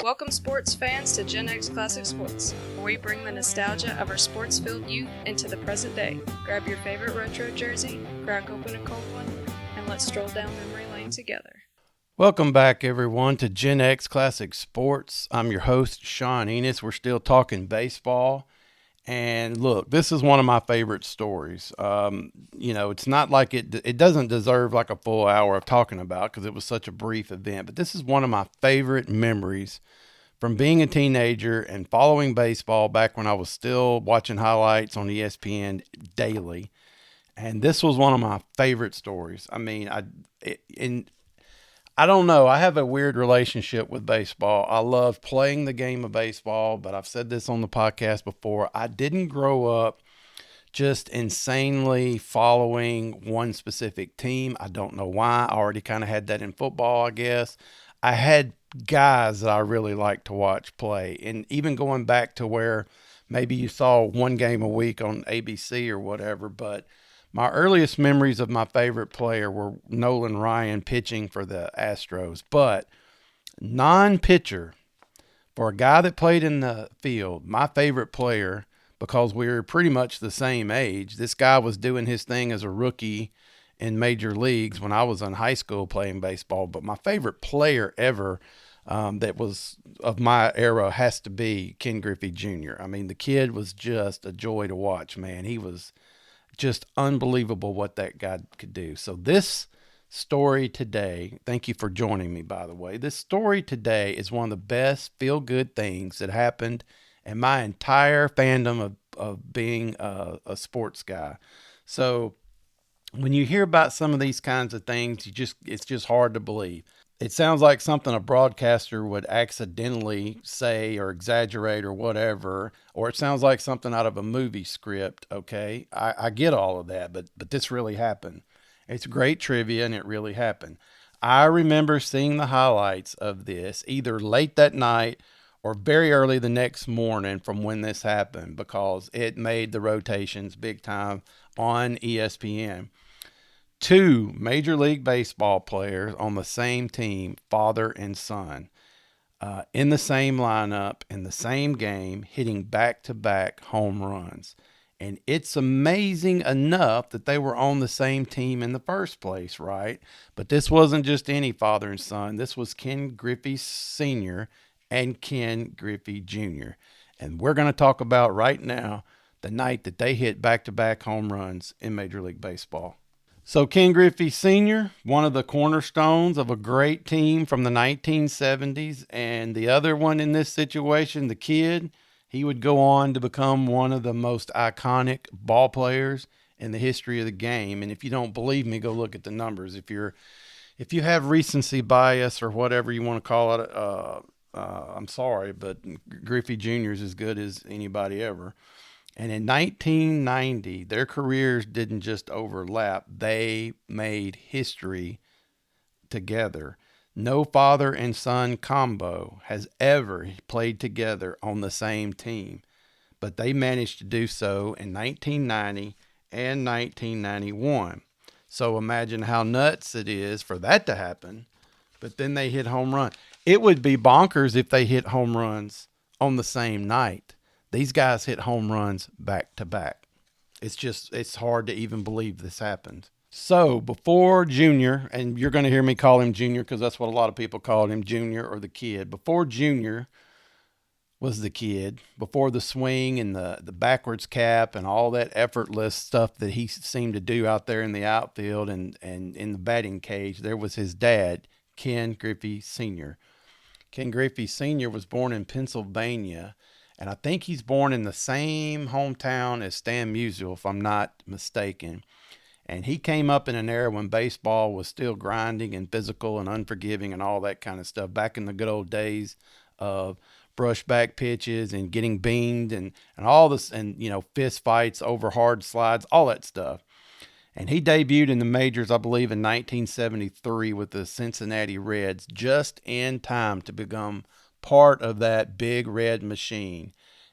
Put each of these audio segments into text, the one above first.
Welcome sports fans to GenX Classic Sports, where we bring the nostalgia of our sports-filled youth into the present day. Grab your favorite retro jersey, crack open a cold one, and let's stroll down memory lane together. Welcome back, everyone, to GenX Classic Sports. I'm your host, Sean Enos. We're still talking baseball. And look, this is one of my favorite stories. It's not like it doesn't deserve like a full hour of talking about because it was such a brief event. But this is one of my favorite memories from being a teenager and following baseball back when I was still watching highlights on ESPN daily. And this was one of my favorite stories. I mean, I don't know. I have a weird relationship with baseball. I love playing the game of baseball, but I've said this on the podcast before. I didn't grow up just insanely following one specific team. I don't know why. I already kind of had that in football, I guess. I had guys that I really liked to watch play. And even going back to where maybe you saw one game a week on ABC or whatever, but my earliest memories of my favorite player were Nolan Ryan pitching for the Astros. But non-pitcher, for a guy that played in the field, my favorite player, because we were pretty much the same age, this guy was doing his thing as a rookie in major leagues when I was in high school playing baseball. But my favorite player ever that was of my era has to be Ken Griffey Jr. I mean, the kid was just a joy to watch, man. He was just unbelievable what that guy could do. So this story today, thank you for joining me, by the way. This story today is one of the best feel-good things that happened in my entire fandom of being a sports guy. So when you hear about some of these kinds of things, it's just hard to believe. It sounds like something a broadcaster would accidentally say or exaggerate or whatever, or it sounds like something out of a movie script, okay? I get all of that, but this really happened. It's great trivia, and it really happened. I remember seeing the highlights of this either late that night or very early the next morning from when this happened because it made the rotations big time on ESPN. Two Major League Baseball players on the same team, father and son, in the same lineup, in the same game, hitting back-to-back home runs. And it's amazing enough that they were on the same team in the first place, right? But this wasn't just any father and son. This was Ken Griffey Sr. and Ken Griffey Jr. And we're going to talk about right now the night that they hit back-to-back home runs in Major League Baseball. So Ken Griffey Sr., one of the cornerstones of a great team from the 1970s, and the other one in this situation, the kid, he would go on to become one of the most iconic ball players in the history of the game. And if you don't believe me, go look at the numbers. If you have recency bias or whatever you want to call it, I'm sorry, but Griffey Jr. is as good as anybody ever. And in 1990, their careers didn't just overlap. They made history together. No father and son combo has ever played together on the same team. But they managed to do so in 1990 and 1991. So imagine how nuts it is for that to happen. But then they hit home run. It would be bonkers if they hit home runs on the same night. These guys hit home runs back to back. It's hard to even believe this happened. So before Junior, and you're going to hear me call him Junior because that's what a lot of people called him, Junior or the kid. Before Junior was the kid, before the swing and the backwards cap and all that effortless stuff that he seemed to do out there in the outfield and in the batting cage, there was his dad, Ken Griffey Sr. Ken Griffey Sr. was born in Pennsylvania. And I think he's born in the same hometown as Stan Musial, if I'm not mistaken. And he came up in an era when baseball was still grinding and physical and unforgiving and all that kind of stuff. Back in the good old days of brushback pitches and getting beamed and all this and, fist fights over hard slides, all that stuff. And he debuted in the majors, I believe, in 1973 with the Cincinnati Reds, just in time to become part of that big red machine.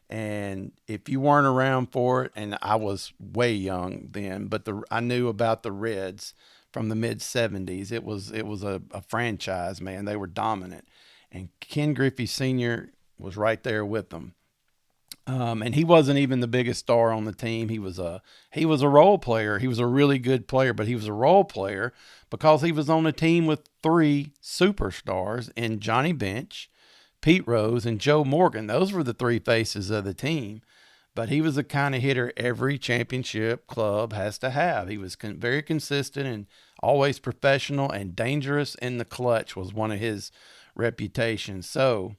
And if you weren't around for it, and I was way young then, but I knew about the Reds from the mid 70s. It was a franchise, man. They were dominant. and Ken Griffey Sr. was right there with them. And he wasn't even the biggest star on the team. He was a role player. He was a really good player, but he was a role player because he was on a team with three superstars in Johnny Bench, Pete Rose, and Joe Morgan. Those were the three faces of the team. But he was the kind of hitter every championship club has to have. He was very consistent and always professional, and dangerous in the clutch was one of his reputations. So,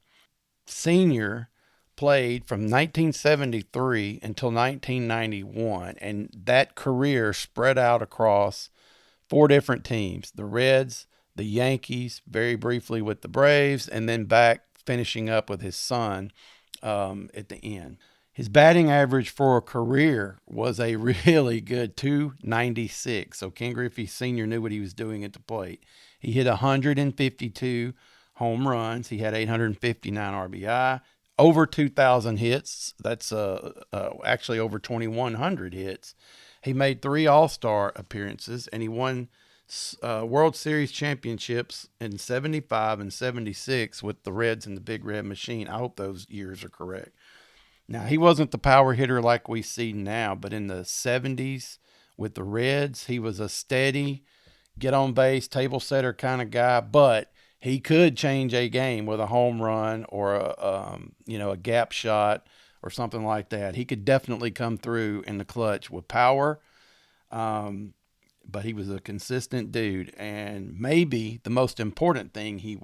Senior played from 1973 until 1991, and that career spread out across four different teams: the Reds, the Yankees, very briefly with the Braves, and then back finishing up with his son at the end. His batting average for a career was a really good 296. So Ken Griffey Sr. knew what he was doing at the plate. He hit 152 home runs. He had 859 RBI, over 2,000 hits. That's actually over 2,100 hits. He made 3 All-Star appearances, and he won World Series championships in 75 and 76 with the Reds and the Big Red Machine. I hope those years are correct. Now, he wasn't the power hitter like we see now, but in the 70s with the Reds, he was a steady, get-on-base, table setter kind of guy, but he could change a game with a home run or a gap shot or something like that. He could definitely come through in the clutch with power, but he was a consistent dude. And maybe the most important thing he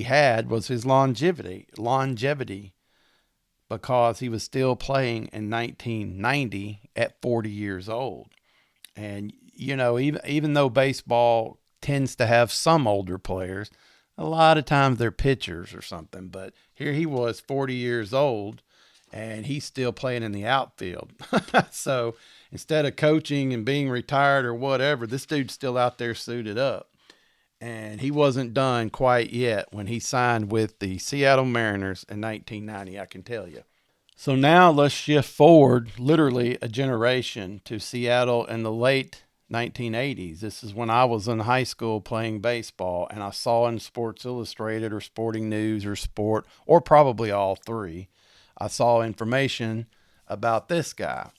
had was his longevity, because he was still playing in 1990 at 40 years old. And, even though baseball tends to have some older players, a lot of times they're pitchers or something. But here he was 40 years old, and he's still playing in the outfield. So instead of coaching and being retired or whatever, this dude's still out there suited up. And he wasn't done quite yet when he signed with the Seattle Mariners in 1990, I can tell you. So now let's shift forward literally a generation to Seattle in the late 1980s. This is when I was in high school playing baseball, and I saw in Sports Illustrated or Sporting News or Sport, or probably all three, I saw information about this guy.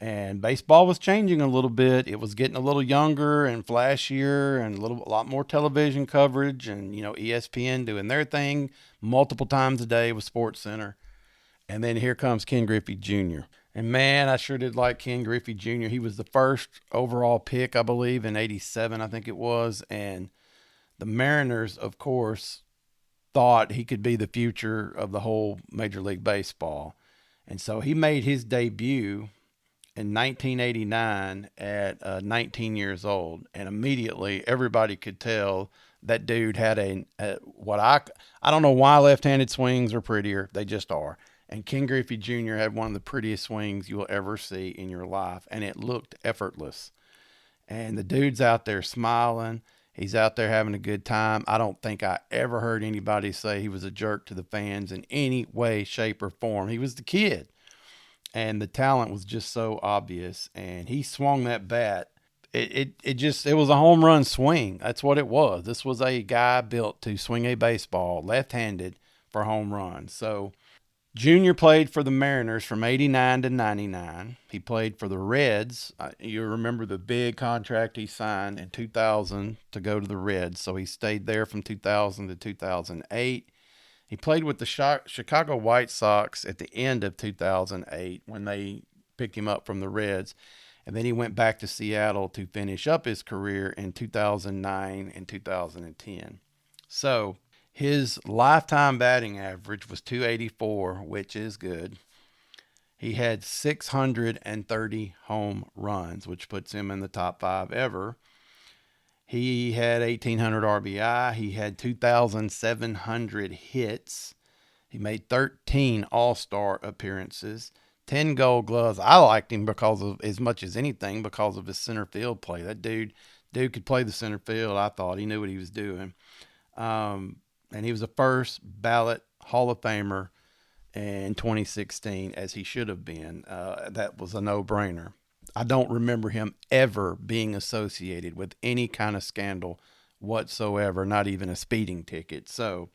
And baseball was changing a little bit. It was getting a little younger and flashier, and a lot more television coverage, and ESPN doing their thing multiple times a day with SportsCenter. And then here comes Ken Griffey Jr. And man, I sure did like Ken Griffey Jr. He was the first overall pick, I believe, in 87, I think it was. And the Mariners, of course, thought he could be the future of the whole Major League Baseball. And so he made his debut in 1989 at 19 years old, and immediately everybody could tell that dude had I don't know why left-handed swings are prettier, they just are. And Ken Griffey Jr. had one of the prettiest swings you will ever see in your life, and it looked effortless. And the dude's out there smiling. He's out there having a good time. I don't think I ever heard anybody say he was a jerk to the fans in any way, shape, or form. He was the kid. And the talent was just so obvious, and he swung that bat. It was a home run swing. That's what it was. This was a guy built to swing a baseball left-handed for home runs. So Junior played for the Mariners from 89 to 99. He played for the Reds. You remember the big contract he signed in 2000 to go to the Reds. So he stayed there from 2000 to 2008. He played with the Chicago White Sox at the end of 2008 when they picked him up from the Reds. And then he went back to Seattle to finish up his career in 2009 and 2010. So his lifetime batting average was 284, which is good. He had 630 home runs, which puts him in the top 5 ever. He had 1,800 RBI. He had 2,700 hits. He made 13 All-Star appearances, 10 Gold Gloves. I liked him because of, as much as anything, because of his center field play. That dude could play the center field. I thought he knew what he was doing. And he was a first ballot Hall of Famer in 2016, as he should have been. That was a no-brainer. I don't remember him ever being associated with any kind of scandal whatsoever, not even a speeding ticket. So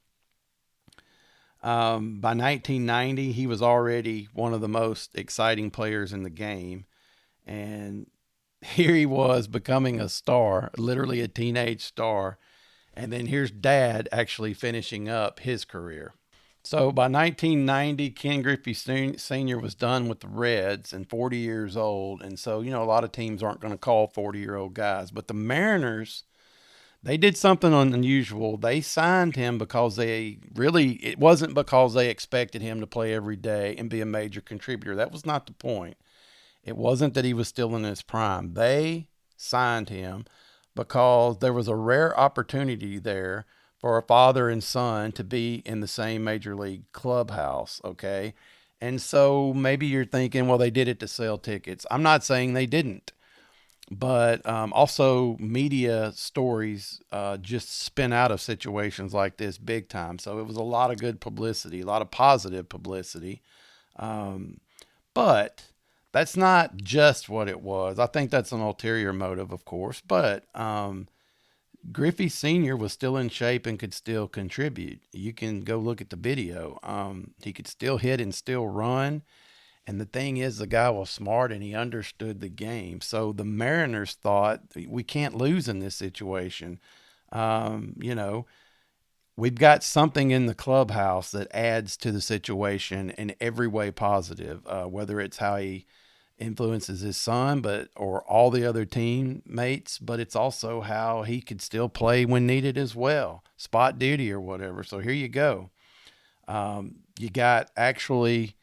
by 1990, he was already one of the most exciting players in the game. And here he was becoming a star, literally a teenage star. And then here's Dad actually finishing up his career. So by 1990, Ken Griffey Sr. was done with the Reds and 40 years old. And so, a lot of teams aren't going to call 40-year-old guys. But the Mariners, they did something unusual. They signed him because it wasn't because they expected him to play every day and be a major contributor. That was not the point. It wasn't that he was still in his prime. They signed him because there was a rare opportunity there for a father and son to be in the same major league clubhouse, okay? And so maybe you're thinking, well, they did it to sell tickets. I'm not saying they didn't. But also media stories just spin out of situations like this big time. So it was a lot of good publicity, a lot of positive publicity. But that's not just what it was. I think that's an ulterior motive, of course. But Griffey Sr. was still in shape and could still contribute. You can go look at the video. He could still hit and still run. And the thing is, the guy was smart and he understood the game. So the Mariners thought, we can't lose in this situation. We've got something in the clubhouse that adds to the situation in every way positive, whether it's how he influences his son, or all the other teammates, but it's also how he could still play when needed as well, spot duty or whatever. So here you go. You got actually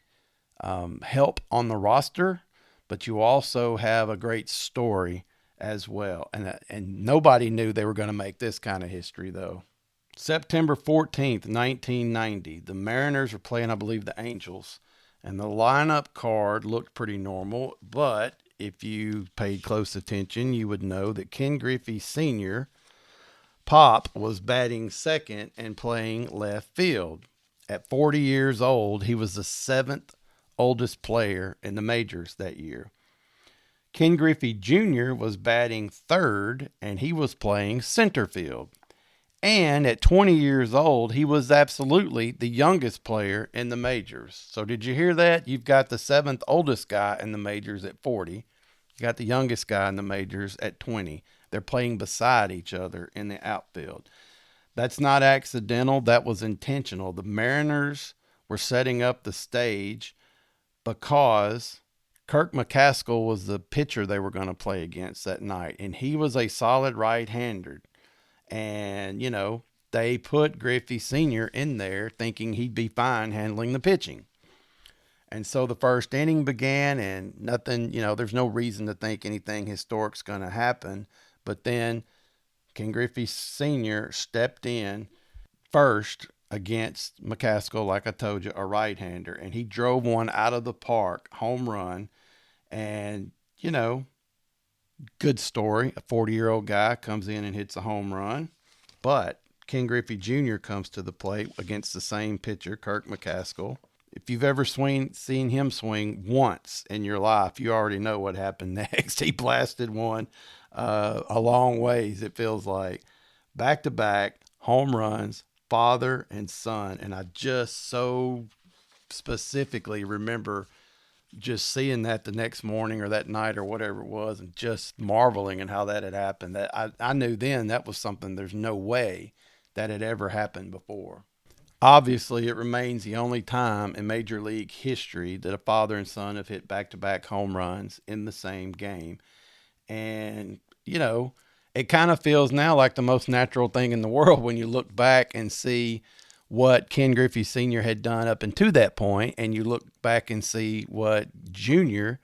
help on the roster, but you also have a great story as well. And nobody knew they were going to make this kind of history, though. September 14th, 1990, the Mariners were playing, I believe, the Angels, and the lineup card looked pretty normal, but if you paid close attention, you would know that Ken Griffey Sr., Pop, was batting second and playing left field. At 40 years old, he was the seventh oldest player in the majors that year. Ken Griffey Jr. was batting third, and he was playing center field. And at 20 years old, he was absolutely the youngest player in the majors. So did you hear that? You've got the seventh oldest guy in the majors at 40. You got the youngest guy in the majors at 20. They're playing beside each other in the outfield. That's not accidental. That was intentional. The Mariners were setting up the stage because Kirk McCaskill was the pitcher they were going to play against that night, and he was a solid right-hander. And, they put Griffey Sr. in there thinking he'd be fine handling the pitching. And so the first inning began, and nothing, there's no reason to think anything historic's going to happen. But then Ken Griffey Sr. stepped in first against McCaskill, like I told you, a right-hander, and he drove one out of the park, home run. And, good story. A 40-year-old guy comes in and hits a home run. But Ken Griffey Jr. comes to the plate against the same pitcher, Kirk McCaskill. If you've ever seen him swing once in your life, you already know what happened next. He blasted one a long ways, it feels like. Back-to-back home runs, father and son. And I just so specifically remember just seeing that the next morning or that night or whatever it was, and just marveling at how that had happened. That I knew then that was something there's no way that had ever happened before. Obviously, it remains the only time in Major League history that a father and son have hit back-to-back home runs in the same game. And, it kind of feels now like the most natural thing in the world when you look back and see what Ken Griffey Sr. had done up until that point, and you look back and see what Junior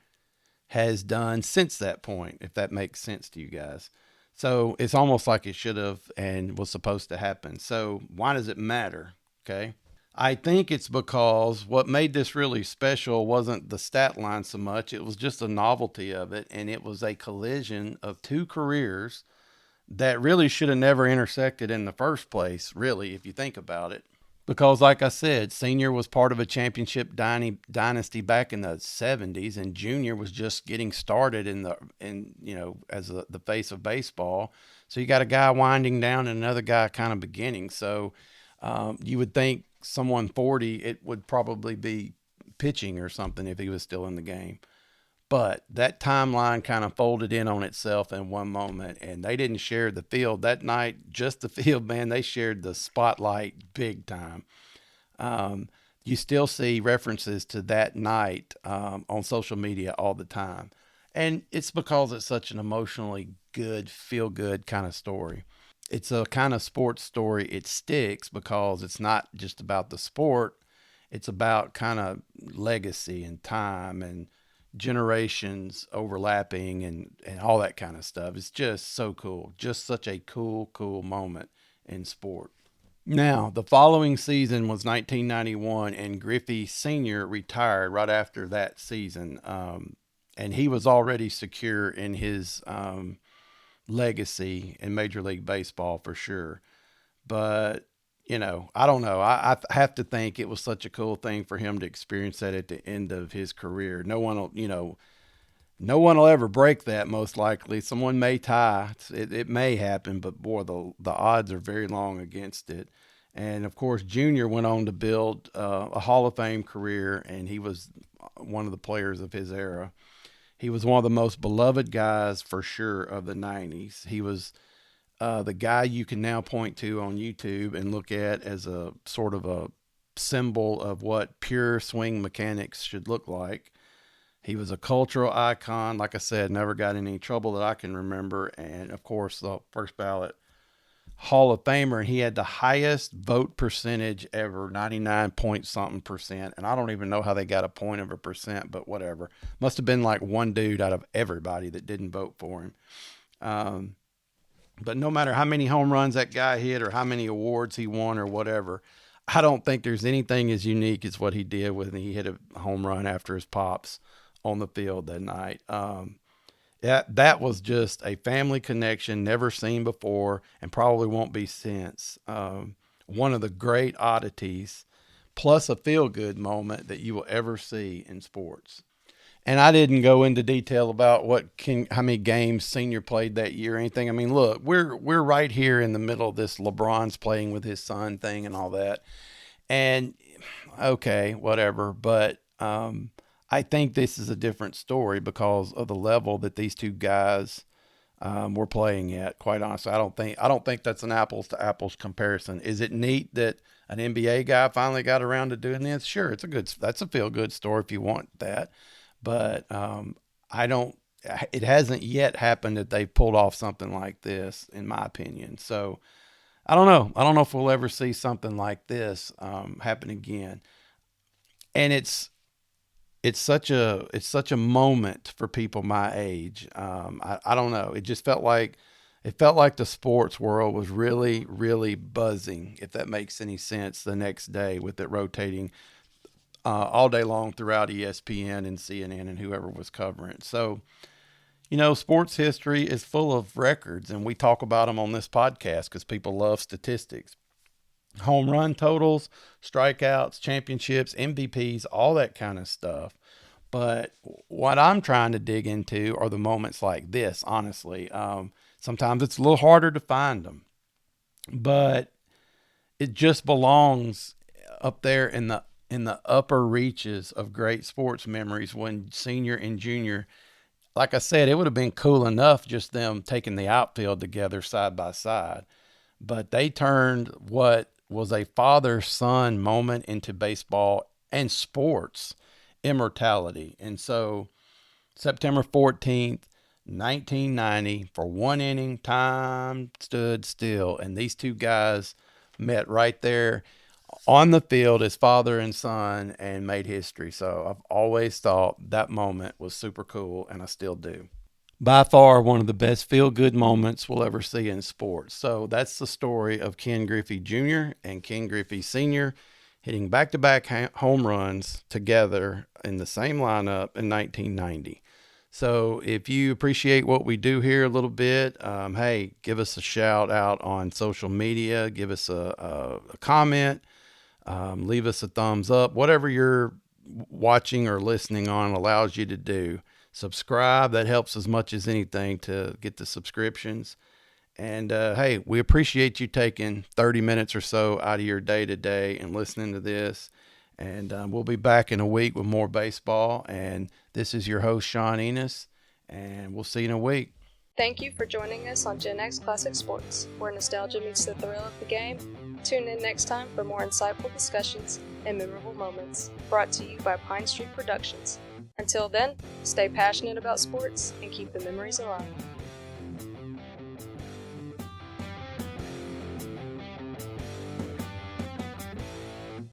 has done since that point, if that makes sense to you guys. So it's almost like it should have and was supposed to happen. So why does it matter? Okay. I think it's because what made this really special wasn't the stat line so much. It was just the novelty of it, and it was a collision of two careers that really should have never intersected in the first place, really, if you think about it. Because, like I said, Senior was part of a championship dynasty back in the 70s, and Junior was just getting started as the face of baseball. So you got a guy winding down and another guy kind of beginning. So you would think someone 40, it would probably be pitching or something if he was still in the game. But that timeline kind of folded in on itself in one moment, and they didn't share the field that night, just the field, man. They shared the spotlight big time. You still see references to that night on social media all the time. And it's because it's such an emotionally good, feel good kind of story. It's a kind of sports story. It sticks because it's not just about the sport, it's about kind of legacy and time and generations overlapping and all that kind of stuff. It's just so cool. Just such a cool moment in sport. Now, the following season was 1991, and Griffey Sr. retired right after that season. And he was already secure in his legacy in Major League Baseball for sure. But, I don't know. I have to think it was such a cool thing for him to experience that at the end of his career. No one will ever break that, most likely. Someone may tie. It may happen, but boy, the odds are very long against it. And of course, Junior went on to build a Hall of Fame career, and he was one of the players of his era. He was one of the most beloved guys for sure of the 90s. He was the guy you can now point to on YouTube and look at as a sort of a symbol of what pure swing mechanics should look like. He was a cultural icon. Like I said, never got in any trouble that I can remember. And of course, the first ballot Hall of Famer. And he had the highest vote percentage ever, 99 point something percent. And I don't even know how they got a point of a percent, but whatever. Must have been like one dude out of everybody that didn't vote for him. But no matter how many home runs that guy hit or how many awards he won or whatever, I don't think there's anything as unique as what he did when he hit a home run after his pops on the field that night. That was just a family connection never seen before and probably won't be since. One of the great oddities, plus a feel-good moment that you will ever see in sports. And I didn't go into detail about how many games Senior played that year or anything. I mean, look, we're right here in the middle of this LeBron's playing with his son thing and all that. And okay, whatever. But I think this is a different story because of the level that these two guys were playing at. Quite honestly, I don't think that's an apples to apples comparison. Is it neat that an NBA guy finally got around to doing this? Sure, that's a feel good story if you want that. But it hasn't yet happened that they've pulled off something like this, in my opinion. So I don't know. I don't know if we'll ever see something like this happen again. And it's such a moment for people my age. I don't know. It just felt like the sports world was really, really buzzing, if that makes any sense, the next day with it rotating all day long throughout ESPN and CNN and whoever was covering it. So, sports history is full of records, and we talk about them on this podcast because people love statistics. Home run totals, strikeouts, championships, MVPs, all that kind of stuff. But what I'm trying to dig into are the moments like this, honestly. Sometimes it's a little harder to find them, but it just belongs up there in the upper reaches of great sports memories when Senior and Junior, like I said, it would have been cool enough just them taking the outfield together side by side. But they turned what was a father-son moment into baseball and sports immortality. And so September 14th, 1990, for one inning, time stood still. And these two guys met right there on the field as father and son and made history. So I've always thought that moment was super cool, and I still do. By far one of the best feel-good moments we'll ever see in sports. So that's the story of Ken Griffey Jr. and Ken Griffey Sr. hitting back-to-back home runs together in the same lineup in 1990. So if you appreciate what we do here a little bit, hey, give us a shout out on social media, give us a comment, leave us a thumbs up, whatever you're watching or listening on allows you to do. Subscribe. That helps as much as anything to get the subscriptions. And hey, we appreciate you taking 30 minutes or so out of your day to day and listening to this. And we'll be back in a week with more baseball. And this is your host, Sean Enos, and we'll see you in a week. Thank you for joining us on GenX Classic Sports, where nostalgia meets the thrill of the game. Tune in next time for more insightful discussions and memorable moments, brought to you by Pine Street Productions. Until then, stay passionate about sports and keep the memories alive.